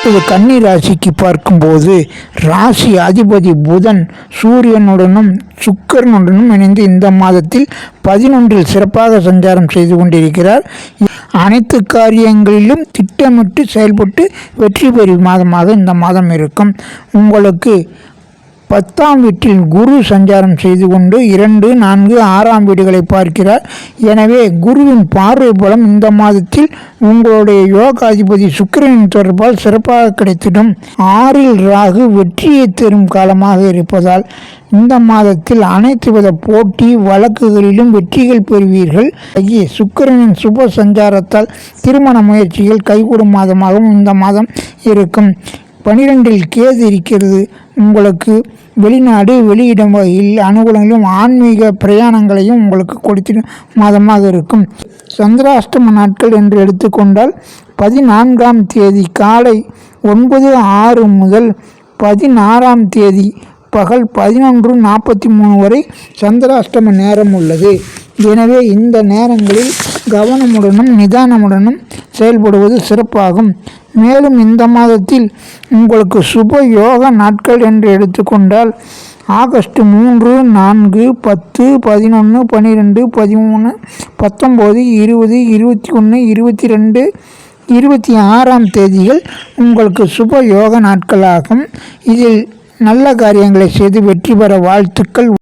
இது கன்னி ராசிக்கு பார்க்கும்போது ராசி அதிபதி புதன் சூரியனுடனும் சுக்கிரனுடனும் இணைந்து இந்த மாதத்தில் 11 சிறப்பாக சஞ்சாரம் செய்து கொண்டிருக்கிறார். அனைத்து காரியங்களிலும் திட்டமிட்டு செயல்பட்டு வெற்றி பெறும் மாதமாக இந்த மாதம் இருக்கும். உங்களுக்கு 10ஆம் வீட்டில் குரு சஞ்சாரம் செய்து கொண்டு 2, 4, 6ஆம் வீடுகளை பார்க்கிறார். எனவே குருவின் பார்வை பலம் இந்த மாதத்தில் உங்களுடைய யோகாதிபதி சுக்கிரனின் தொடர்பால் சிறப்பாக கிடைத்திடும். 6இல் ராகு வெற்றியை தரும் காலமாக இருப்பதால் இந்த மாதத்தில் அனைத்து வித போட்டி வழக்குகளிலும் வெற்றிகள் பெறுவீர்கள். சுக்கிரனின் சுப சஞ்சாரத்தால் திருமண முயற்சிகள் கைகூடும் மாதமாகவும் இந்த மாதம் இருக்கும். 12இல் கேது இருக்கிறது. உங்களுக்கு வெளிநாடு வெளியிடம் வகையில் அனுகூலங்களும் ஆன்மீக பிரயாணங்களையும் உங்களுக்கு கொடுத்திடும் மாதமாக இருக்கும். சந்திராஷ்டம நாட்கள் என்று எடுத்துக்கொண்டால் 14ஆம் தேதி காலை 9:06 முதல் 16ஆம் தேதி பகல் 11:43 வரை சந்திராஷ்டம நேரம் உள்ளது. எனவே இந்த நேரங்களில் கவனமுடனும் நிதானமுடனும் செயல்படுவது சிறப்பாகும். மேலும் இந்த மாதத்தில் உங்களுக்கு சுப யோக நாட்கள் என்று எடுத்துக்கொண்டால் ஆகஸ்ட் 3, 4, 10, 11, 12, 13, 19, 20, 21, 22, 26ஆம் தேதிகள் உங்களுக்கு சுப யோக நாட்களாகும். இதில் நல்ல காரியங்களை செய்து வெற்றி பெற வாழ்த்துக்கள்.